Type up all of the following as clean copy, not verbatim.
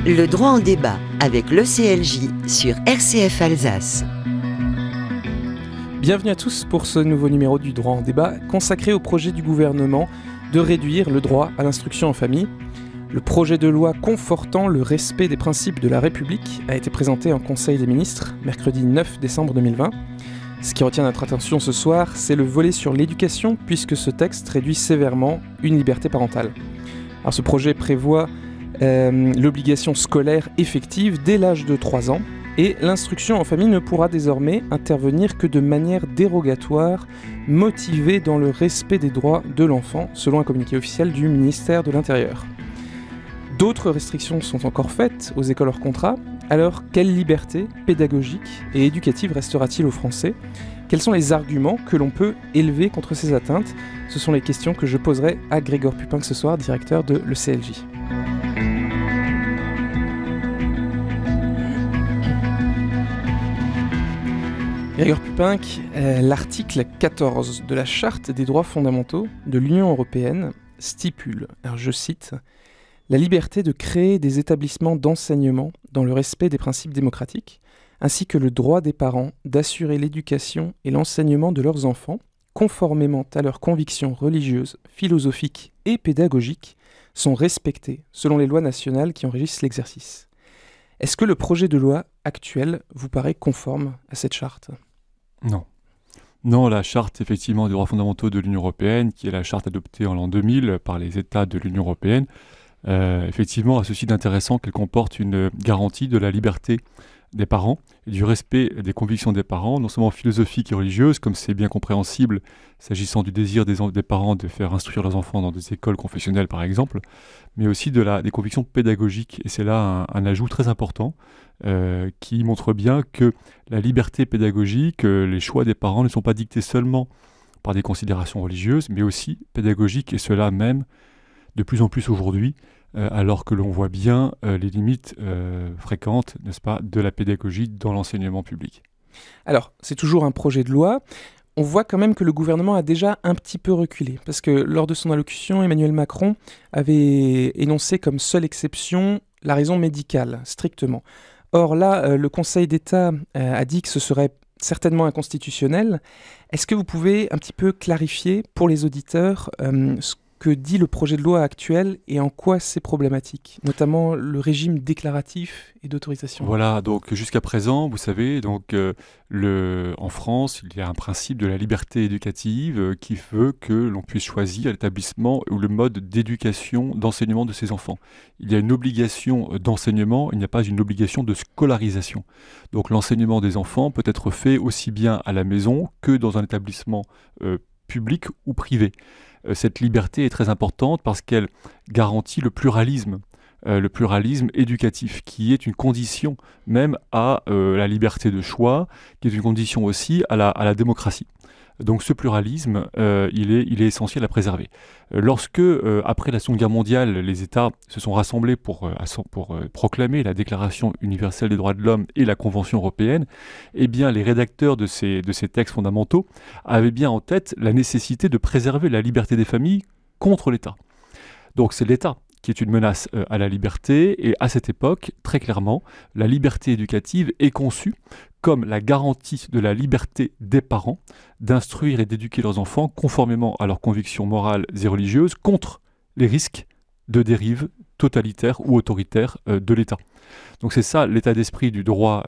Le droit en débat avec l'ECLJ sur RCF Alsace. Bienvenue à tous pour ce nouveau numéro du droit en débat consacré au projet du gouvernement de réduire le droit à l'instruction en famille. Le projet de loi confortant le respect des principes de la République a été présenté en Conseil des ministres mercredi 9 décembre 2020. Ce qui retient notre attention ce soir, c'est le volet sur l'éducation puisque ce texte réduit sévèrement une liberté parentale. Alors ce projet prévoit l'obligation scolaire effective dès l'âge de 3 ans et l'instruction en famille ne pourra désormais intervenir que de manière dérogatoire, motivée dans le respect des droits de l'enfant, selon un communiqué officiel du ministère de l'Intérieur. D'autres restrictions sont encore faites aux écoles hors contrat. Alors, quelle liberté pédagogique et éducative restera-t-il aux Français ? Quels sont les arguments que l'on peut élever contre ces atteintes ? Ce sont les questions que je poserai à Grégoire Pupin ce soir, directeur de l'ECLJ. Grégoire Pupin, l'article 14 de la Charte des droits fondamentaux de l'Union européenne stipule, alors je cite, « La liberté de créer des établissements d'enseignement dans le respect des principes démocratiques, ainsi que le droit des parents d'assurer l'éducation et l'enseignement de leurs enfants, conformément à leurs convictions religieuses, philosophiques et pédagogiques, sont respectés selon les lois nationales qui en régissent l'exercice. » Est-ce que le projet de loi actuel vous paraît conforme à cette charte ? Non. Non, la charte effectivement des droits fondamentaux de l'Union européenne, qui est la charte adoptée en l'an 2000 par les États de l'Union européenne, effectivement a ceci d'intéressant qu'elle comporte une garantie de la liberté des parents et du respect des convictions des parents, non seulement philosophiques et religieuses, comme c'est bien compréhensible s'agissant du désir des parents de faire instruire leurs enfants dans des écoles confessionnelles par exemple, mais aussi des convictions pédagogiques. Et c'est là un ajout très important qui montre bien que la liberté pédagogique, les choix des parents ne sont pas dictés seulement par des considérations religieuses, mais aussi pédagogiques, et cela même de plus en plus aujourd'hui, alors que l'on voit bien les limites fréquentes, n'est-ce pas, de la pédagogie dans l'enseignement public. Alors, c'est toujours un projet de loi. On voit quand même que le gouvernement a déjà un petit peu reculé, parce que lors de son allocution, Emmanuel Macron avait énoncé comme seule exception la raison médicale, strictement. Or là, le Conseil d'État a dit que ce serait certainement inconstitutionnel. Est-ce que vous pouvez un petit peu clarifier pour les auditeurs ce que dit le projet de loi actuel et en quoi c'est problématique, notamment le régime déclaratif et d'autorisation? Voilà, donc jusqu'à présent, vous savez, donc, en France, il y a un principe de la liberté éducative qui veut que l'on puisse choisir l'établissement ou le mode d'éducation, d'enseignement de ses enfants. Il y a une obligation d'enseignement, il n'y a pas une obligation de scolarisation. Donc l'enseignement des enfants peut être fait aussi bien à la maison que dans un établissement public ou privé. Cette liberté est très importante parce qu'elle garantit le pluralisme éducatif, qui est une condition même à la liberté de choix, qui est une condition aussi à la démocratie. Donc ce pluralisme, il est essentiel à préserver. Lorsque, après la Seconde Guerre mondiale, les États se sont rassemblés pour proclamer la Déclaration universelle des droits de l'homme et la Convention européenne, eh bien les rédacteurs de ces textes fondamentaux avaient bien en tête la nécessité de préserver la liberté des familles contre l'État. Donc c'est l'État qui est une menace à la liberté, et à cette époque, très clairement, la liberté éducative est conçue comme la garantie de la liberté des parents d'instruire et d'éduquer leurs enfants conformément à leurs convictions morales et religieuses contre les risques de dérive totalitaire ou autoritaire de l'État. Donc c'est ça l'état d'esprit du droit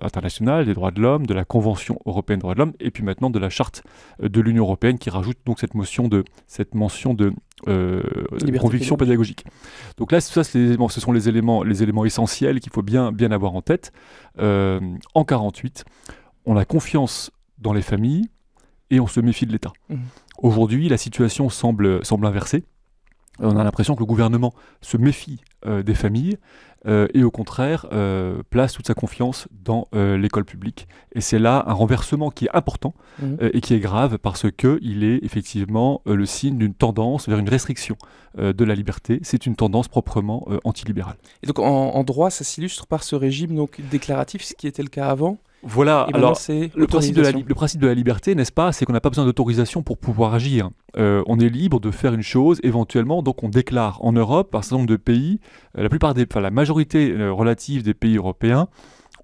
international, des droits de l'homme, de la Convention européenne des droits de l'homme, et puis maintenant de la Charte de l'Union européenne qui rajoute donc cette mention de conviction pédagogique. Donc là, ce sont les éléments essentiels qu'il faut bien avoir en tête. En 1948, on a confiance dans les familles et on se méfie de l'État. Aujourd'hui, la situation semble inversée. On a l'impression que le gouvernement se méfie des familles et au contraire place toute sa confiance dans l'école publique. Et c'est là un renversement qui est important et qui est grave parce qu'il est effectivement le signe d'une tendance vers une restriction de la liberté. C'est une tendance proprement antilibérale. Et donc en droit, ça s'illustre par ce régime donc, déclaratif, ce qui était le cas avant, Voilà, Et alors c'est le principe de l'autorisation. la liberté, n'est-ce pas, c'est qu'on n'a pas besoin d'autorisation pour pouvoir agir. On est libre de faire une chose, éventuellement, donc on déclare. En Europe, par un certain nombre de pays, la majorité relative des pays européens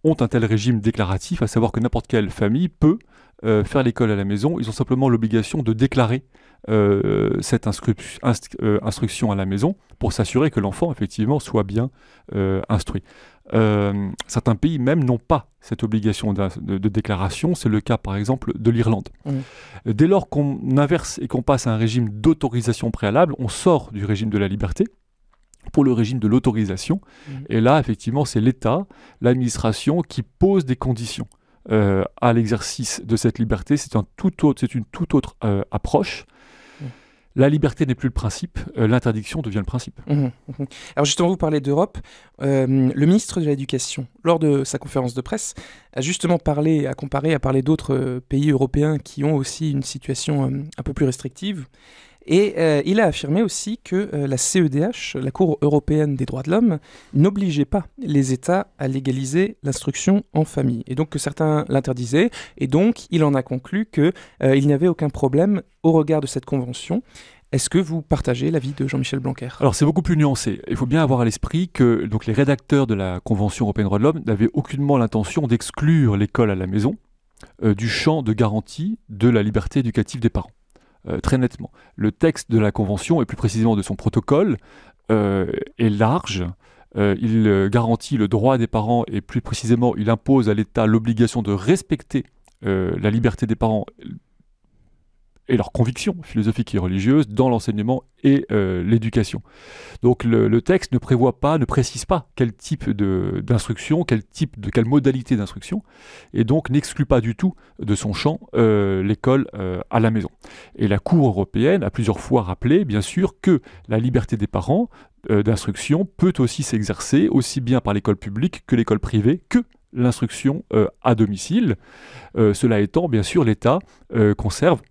ont un tel régime déclaratif, à savoir que n'importe quelle famille peut faire l'école à la maison. Ils ont simplement l'obligation de déclarer cette instruction à la maison pour s'assurer que l'enfant, effectivement, soit bien instruit. Certains pays même n'ont pas cette obligation de déclaration. C'est le cas, par exemple, de l'Irlande. Dès lors qu'on inverse et qu'on passe à un régime d'autorisation préalable, on sort du régime de la liberté pour le régime de l'autorisation. Et là, effectivement, c'est l'État, l'administration qui pose des conditions à l'exercice de cette liberté. C'est une toute autre approche. La liberté n'est plus le principe, l'interdiction devient le principe. Alors justement, vous parlez d'Europe. Le ministre de l'Éducation, lors de sa conférence de presse, a justement parlé d'autres pays européens qui ont aussi une situation un peu plus restrictive. Et il a affirmé aussi que la CEDH, la Cour européenne des droits de l'homme, n'obligeait pas les États à légaliser l'instruction en famille. Et donc que certains l'interdisaient. Et donc il en a conclu qu'il n'y avait aucun problème au regard de cette convention. Est-ce que vous partagez l'avis de Jean-Michel Blanquer ? Alors c'est beaucoup plus nuancé. Il faut bien avoir à l'esprit que donc, les rédacteurs de la Convention européenne des droits de l'homme n'avaient aucunement l'intention d'exclure l'école à la maison du champ de garantie de la liberté éducative des parents. Très nettement. Le texte de la Convention, et plus précisément de son protocole, est large. Il garantit le droit des parents et plus précisément, il impose à l'État l'obligation de respecter la liberté des parents et leurs convictions philosophiques et religieuses dans l'enseignement et l'éducation. Donc le texte ne précise pas quel type d'instruction, quelle modalité d'instruction, et donc n'exclut pas du tout de son champ l'école à la maison. Et la Cour européenne a plusieurs fois rappelé, bien sûr, que la liberté des parents d'instruction peut aussi s'exercer aussi bien par l'école publique que l'école privée, que l'instruction à domicile. Cela étant, bien sûr, l'État conserve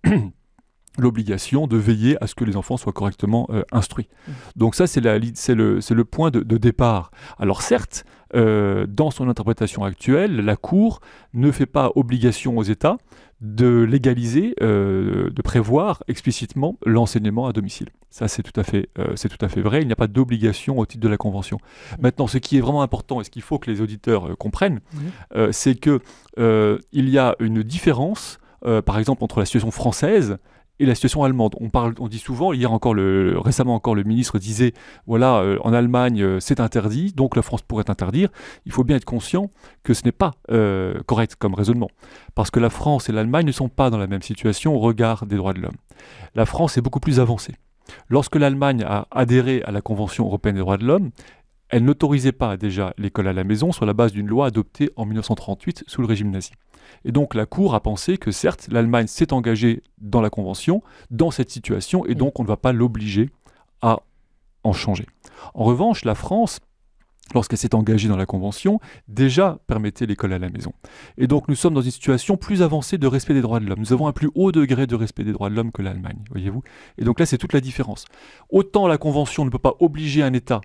l'obligation de veiller à ce que les enfants soient correctement instruits. Donc ça, c'est le point de départ. Alors certes, dans son interprétation actuelle, la Cour ne fait pas obligation aux États de légaliser, de prévoir explicitement l'enseignement à domicile. Ça, c'est tout à fait vrai. Il n'y a pas d'obligation au titre de la Convention. Maintenant, ce qui est vraiment important et ce qu'il faut que les auditeurs comprennent, c'est qu'il y a une différence, par exemple, entre la situation française et la situation allemande. On dit souvent, récemment encore, le ministre disait, voilà, en Allemagne, c'est interdit, donc la France pourrait interdire. Il faut bien être conscient que ce n'est pas correct comme raisonnement. Parce que la France et l'Allemagne ne sont pas dans la même situation au regard des droits de l'homme. La France est beaucoup plus avancée. Lorsque l'Allemagne a adhéré à la Convention européenne des droits de l'homme, elle n'autorisait pas déjà l'école à la maison sur la base d'une loi adoptée en 1938 sous le régime nazi. Et donc la Cour a pensé que certes, l'Allemagne s'est engagée dans la Convention, dans cette situation, et donc on ne va pas l'obliger à en changer. En revanche, la France, lorsqu'elle s'est engagée dans la Convention, déjà permettait l'école à la maison. Et donc nous sommes dans une situation plus avancée de respect des droits de l'homme. Nous avons un plus haut degré de respect des droits de l'homme que l'Allemagne, voyez-vous. Et donc là, c'est toute la différence. Autant la Convention ne peut pas obliger un État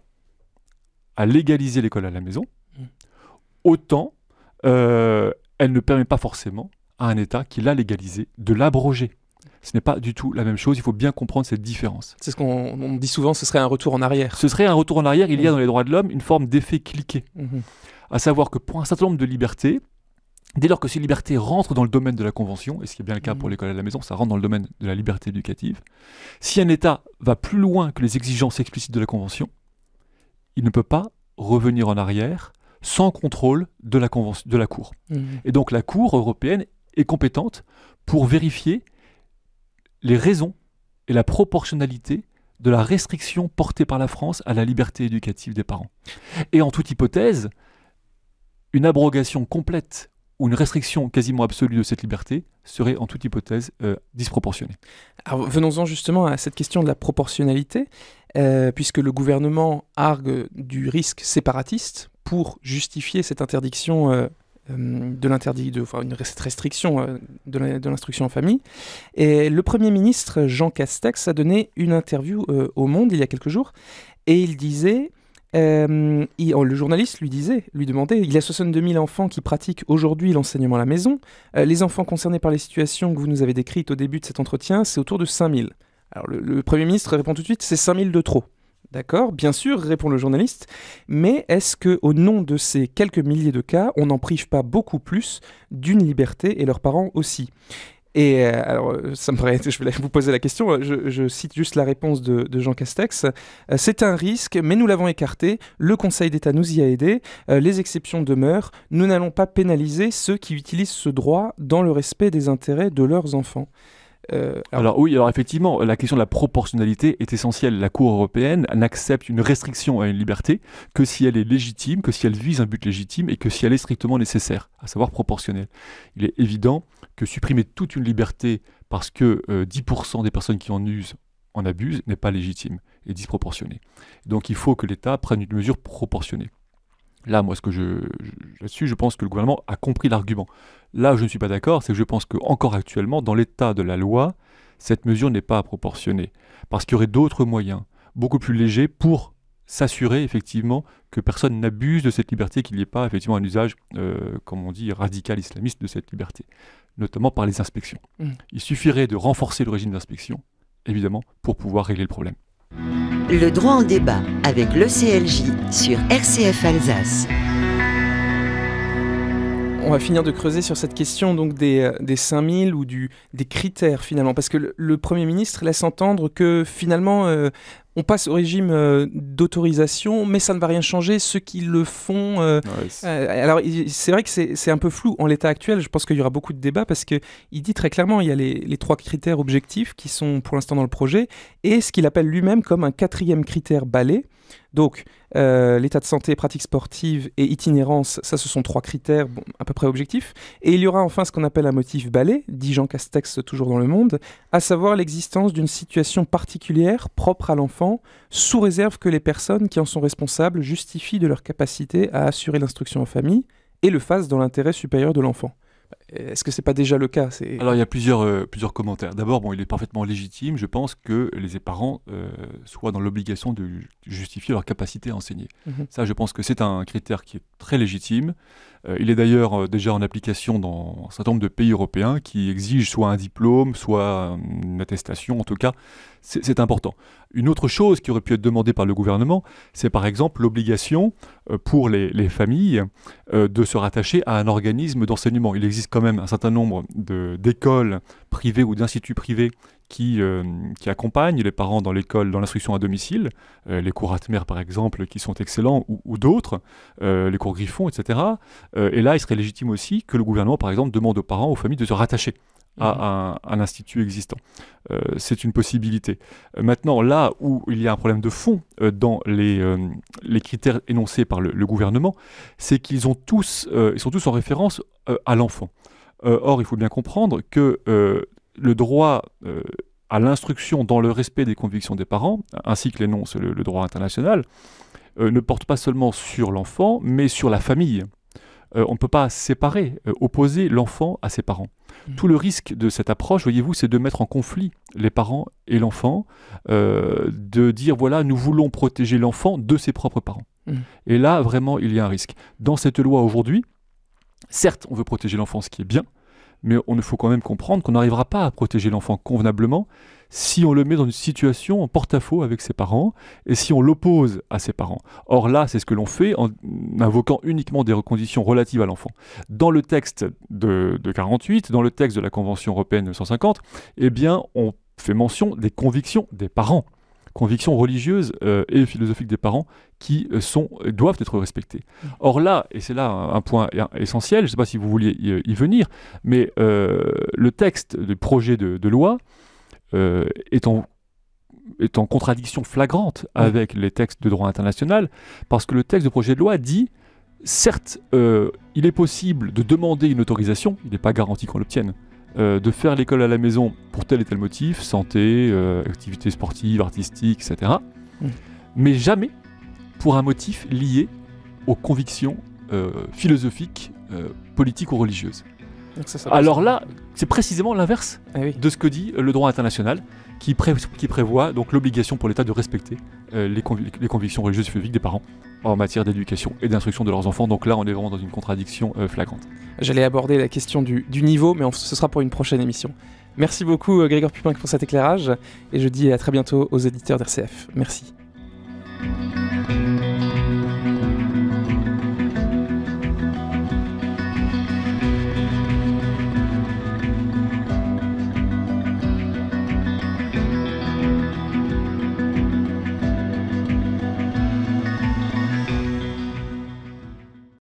à légaliser l'école à la maison, autant elle ne permet pas forcément à un État qui l'a légalisé de l'abroger. Ce n'est pas du tout la même chose, il faut bien comprendre cette différence. C'est ce qu'on dit souvent, ce serait un retour en arrière. Ce serait un retour en arrière, il y a dans les droits de l'homme une forme d'effet cliquet. À savoir que pour un certain nombre de libertés, dès lors que ces libertés rentrent dans le domaine de la Convention, et ce qui est bien le cas pour l'école à la maison, ça rentre dans le domaine de la liberté éducative, si un État va plus loin que les exigences explicites de la Convention, il ne peut pas revenir en arrière sans contrôle de la Cour. Et donc la Cour européenne est compétente pour vérifier les raisons et la proportionnalité de la restriction portée par la France à la liberté éducative des parents. Et en toute hypothèse, une abrogation complète ou une restriction quasiment absolue de cette liberté serait en toute hypothèse disproportionnée. Alors venons-en justement à cette question de la proportionnalité, puisque le gouvernement argue du risque séparatiste pour justifier cette interdiction cette restriction de l'instruction en famille. Et le Premier ministre Jean Castex a donné une interview au Monde il y a quelques jours, et il disait Le journaliste lui demandait, il y a 62 000 enfants qui pratiquent aujourd'hui l'enseignement à la maison. Les enfants concernés par les situations que vous nous avez décrites au début de cet entretien, c'est autour de 5 000. Alors le Premier ministre répond tout de suite, c'est 5 000 de trop. D'accord, bien sûr, répond le journaliste, mais est-ce qu'au nom de ces quelques milliers de cas, on n'en prive pas beaucoup plus d'une liberté et leurs parents aussi ? Et alors, ça me paraît, je vais vous poser la question, je cite juste la réponse de Jean Castex. C'est un risque, mais nous l'avons écarté, le Conseil d'État nous y a aidés, les exceptions demeurent, nous n'allons pas pénaliser ceux qui utilisent ce droit dans le respect des intérêts de leurs enfants. Alors effectivement, la question de la proportionnalité est essentielle. La Cour européenne n'accepte une restriction à une liberté que si elle est légitime, que si elle vise un but légitime et que si elle est strictement nécessaire, à savoir proportionnelle. Il est évident que supprimer toute une liberté parce que 10% des personnes qui en usent en abusent n'est pas légitime et disproportionné. Donc il faut que l'État prenne une mesure proportionnée. Là, moi, là-dessus, je pense que le gouvernement a compris l'argument. Là où je ne suis pas d'accord, c'est que je pense qu'encore actuellement, dans l'état de la loi, cette mesure n'est pas proportionnée. Parce qu'il y aurait d'autres moyens, beaucoup plus légers, pour s'assurer effectivement que personne n'abuse de cette liberté, qu'il n'y ait pas effectivement un usage, comme on dit, radical islamiste de cette liberté, notamment par les inspections. Il suffirait de renforcer le régime d'inspection, évidemment, pour pouvoir régler le problème. Le droit en débat avec l'ECLJ sur RCF Alsace. On va finir de creuser sur cette question donc des 5000 ou des critères finalement, parce que le Premier ministre laisse entendre que finalement on passe au régime d'autorisation, mais ça ne va rien changer, ceux qui le font... alors c'est vrai que c'est un peu flou en l'état actuel, je pense qu'il y aura beaucoup de débats, parce qu'il dit très clairement, il y a les 3 critères objectifs qui sont pour l'instant dans le projet, et ce qu'il appelle lui-même comme un 4e critère balai. Donc, l'état de santé, pratique sportive et itinérance, ça ce sont 3 critères à peu près objectifs. Et il y aura enfin ce qu'on appelle un motif balai, dit Jean Castex toujours dans Le Monde, à savoir l'existence d'une situation particulière propre à l'enfant, sous réserve que les personnes qui en sont responsables justifient de leur capacité à assurer l'instruction en famille et le fassent dans l'intérêt supérieur de l'enfant. Est-ce que c'est pas déjà le cas ? Alors il y a plusieurs commentaires. D'abord, il est parfaitement légitime, je pense, que les parents soient dans l'obligation de justifier leur capacité à enseigner. Ça, je pense que c'est un critère qui est très légitime. Il est d'ailleurs déjà en application dans un certain nombre de pays européens qui exigent soit un diplôme, soit une attestation, en tout cas, c'est important. Une autre chose qui aurait pu être demandée par le gouvernement, c'est par exemple l'obligation pour les familles de se rattacher à un organisme d'enseignement. Il existe quand même un certain nombre d'écoles privées ou d'instituts privés qui accompagnent les parents dans l'école, dans l'instruction à domicile, les cours Atmer par exemple, qui sont excellents, ou d'autres, les cours Griffon, etc. Et là, il serait légitime aussi que le gouvernement, par exemple, demande aux parents, aux familles de se rattacher à un institut existant. C'est une possibilité. Maintenant, là où il y a un problème de fond dans les critères énoncés par le gouvernement, c'est qu'ils sont tous en référence à l'enfant. Or, il faut bien comprendre que le droit à l'instruction dans le respect des convictions des parents, ainsi que l'énonce le droit international, ne porte pas seulement sur l'enfant, mais sur la famille. On ne peut pas séparer, opposer l'enfant à ses parents. Tout le risque de cette approche, voyez-vous, c'est de mettre en conflit les parents et l'enfant, de dire, voilà, nous voulons protéger l'enfant de ses propres parents. Et là, vraiment, il y a un risque. Dans cette loi aujourd'hui, certes, on veut protéger l'enfant, ce qui est bien, mais il faut quand même comprendre qu'on n'arrivera pas à protéger l'enfant convenablement si on le met dans une situation en porte-à-faux avec ses parents et si on l'oppose à ses parents. Or là, c'est ce que l'on fait en invoquant uniquement des conditions relatives à l'enfant. Dans le texte de 48, dans le texte de la Convention européenne 150, eh bien, on fait mention des convictions des parents. Convictions religieuses et philosophiques des parents qui doivent être respectées. Or là, et c'est là un point essentiel, je ne sais pas si vous vouliez y venir, mais le texte du projet de loi est en contradiction flagrante avec les textes de droit international, parce que le texte du projet de loi dit, certes, il est possible de demander une autorisation, il n'est pas garanti qu'on l'obtienne, de faire l'école à la maison pour tel et tel motif, santé, activités sportives, artistiques, etc. Mais jamais pour un motif lié aux convictions philosophiques, politiques ou religieuses. Donc ça Alors là, c'est précisément l'inverse oui. de ce que dit le droit international, qui prévoit donc l'obligation pour l'État de respecter les convictions religieuses et civiques des parents en matière d'éducation et d'instruction de leurs enfants. Donc là, on est vraiment dans une contradiction flagrante. J'allais aborder la question du niveau, mais ce sera pour une prochaine émission. Merci beaucoup Grégoire Pupin pour cet éclairage, et je dis à très bientôt aux éditeurs d'RCF. Merci.